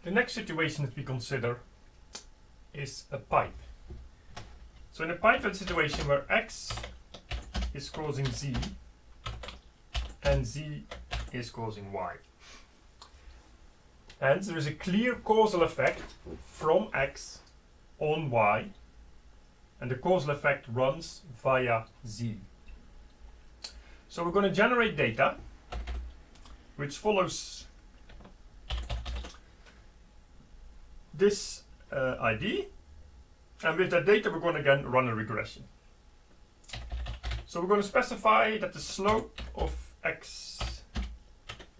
The next situation that we consider is a pipe. So in a pipe, it's a situation where x is causing z and z is causing y. And there is a clear causal effect from x on y, and the causal effect runs via z. So we're going to generate data which follows this ID, and with that data we're going to again run a regression. So we're going to specify that the slope of x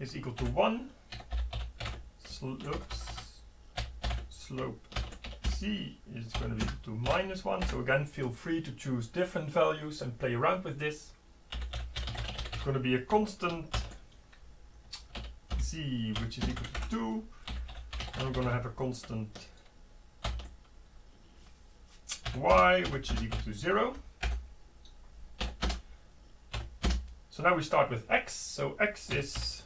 is equal to 1, slope c is going to be equal to -1, so again feel free to choose different values and play around with this. It's going to be a constant z which is equal to 2, and we're going to have a constant y which is equal to 0. So now we start with x, so x is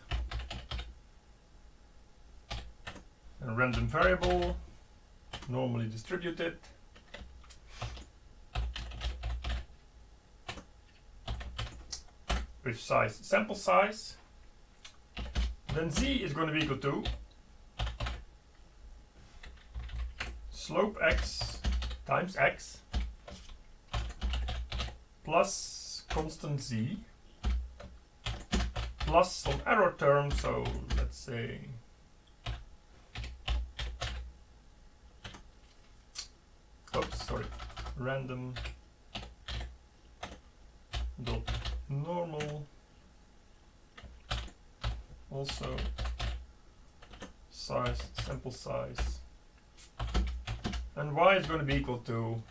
a random variable, normally distributed. With size, sample size. Then z is going to be equal to slope x times x plus constant z plus some error term, so let's say random dot normal, also size, sample size, and y is going to be equal to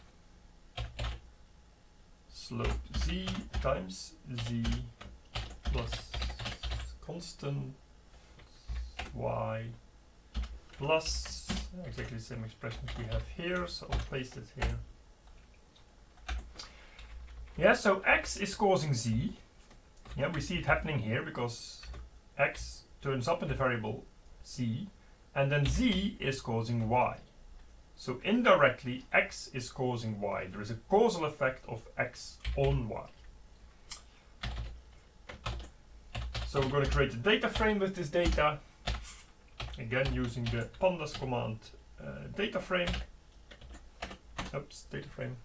slope z times z plus constant y plus exactly the same expression we have here, so I'll paste it here. Yeah, so x is causing z. Yeah, we see it happening here because x turns up in the variable z, and then z is causing y. So indirectly, x is causing y. There is a causal effect of x on y. So we're going to create a data frame with this data. Again, using the pandas command data frame. Data frame.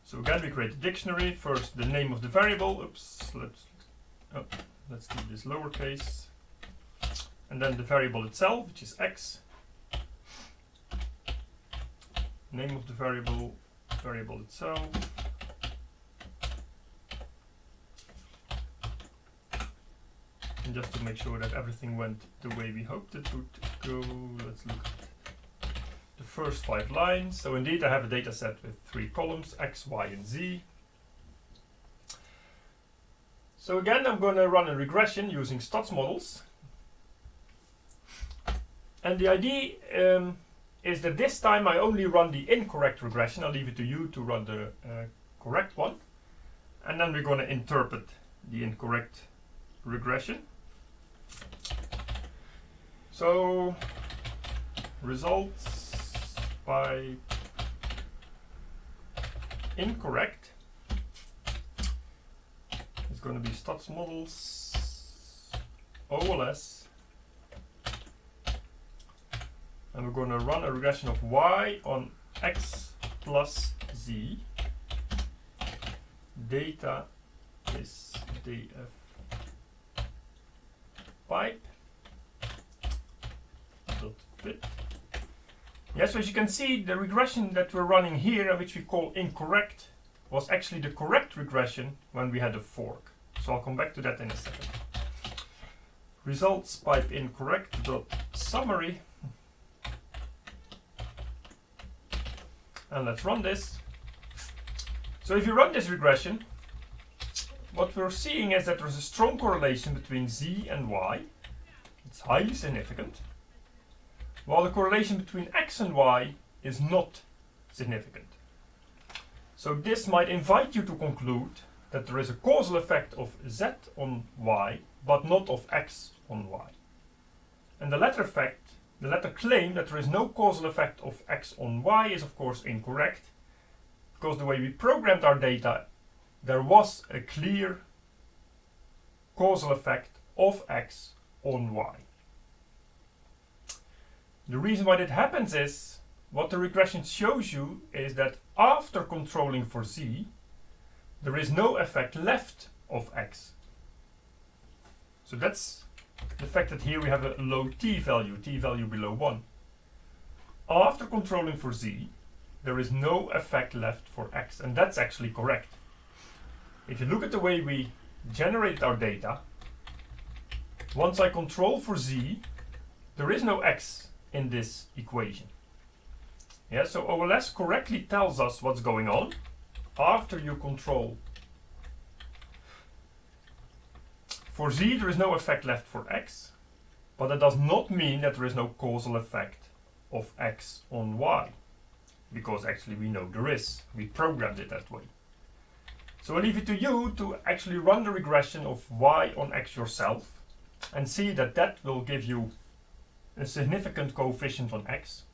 So again, we create a dictionary. First, the name of the variable. Let's keep this lowercase. And then the variable itself, which is x. Name of the variable itself. And just to make sure that everything went the way we hoped it would go, let's look at the first 5 lines. So indeed I have a data set with 3 columns, x, y, and z. So again, I'm going to run a regression using stats models. And the idea is that this time I only run the incorrect regression. I'll leave it to you to run the correct one. And then we're going to interpret the incorrect regression. So results by incorrect is going to be stats models OLS, and we're going to run a regression of y on x plus z. Data is df pipe dot fit. Yes, so as you can see, the regression that we're running here, which we call incorrect, was actually the correct regression when we had a fork. So I'll come back to that in a second. Results pipe incorrect dot summary, and let's run this. So if you run this regression, what we're seeing is that there's a strong correlation between z and y. It's highly significant, while the correlation between x and y is not significant. So this might invite you to conclude that there is a causal effect of z on y, but not of x on y. And the latter effect the latter claim that there is no causal effect of x on y is of course incorrect, because the way we programmed our data, there was a clear causal effect of x on y. The reason why that happens is, what the regression shows you is that after controlling for z, there is no effect left of x. So that's the fact that here we have a low t value below 1. After controlling for z, there is no effect left for x, and that's actually correct. If you look at the way we generate our data, once I control for z, there is no x in this equation. Yeah, so OLS correctly tells us what's going on after you control for z. There is no effect left for x, but that does not mean that there is no causal effect of x on y, because actually we know there is. We programmed it that way. So I leave it to you to actually run the regression of y on x yourself and see that that will give you a significant coefficient on x.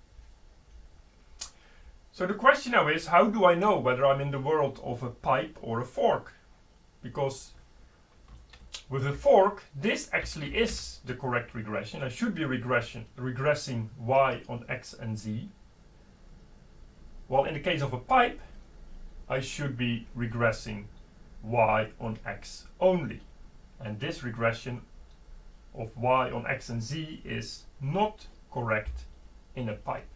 So the question now is, how do I know whether I'm in the world of a pipe or a fork? Because with a fork, this actually is the correct regression. I should be regressing y on x and z. While in the case of a pipe, I should be regressing y on x only. And this regression of y on x and z is not correct in a pipe.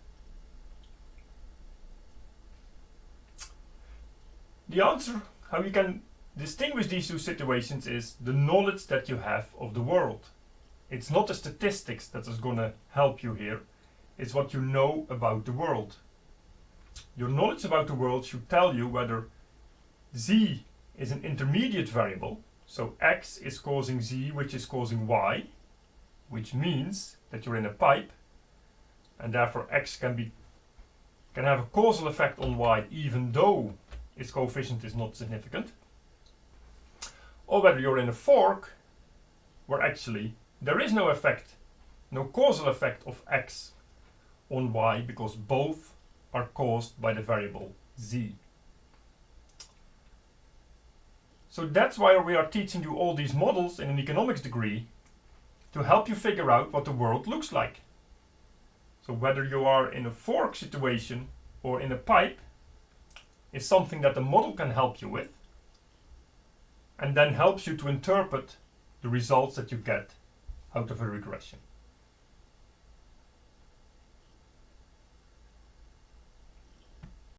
The answer, how you can distinguish these two situations, is the knowledge that you have of the world. It's not the statistics that is going to help you here, it's what you know about the world. Your knowledge about the world should tell you whether z is an intermediate variable, so x is causing z, which is causing y, which means that you're in a pipe, and therefore x can have a causal effect on y even though its coefficient is not significant. Or whether you're in a fork, where actually there is no effect, no causal effect of x on y, because both are caused by the variable z. So that's why we are teaching you all these models in an economics degree, to help you figure out what the world looks like. So whether you are in a fork situation or in a pipe is something that the model can help you with, and then helps you to interpret the results that you get out of a regression.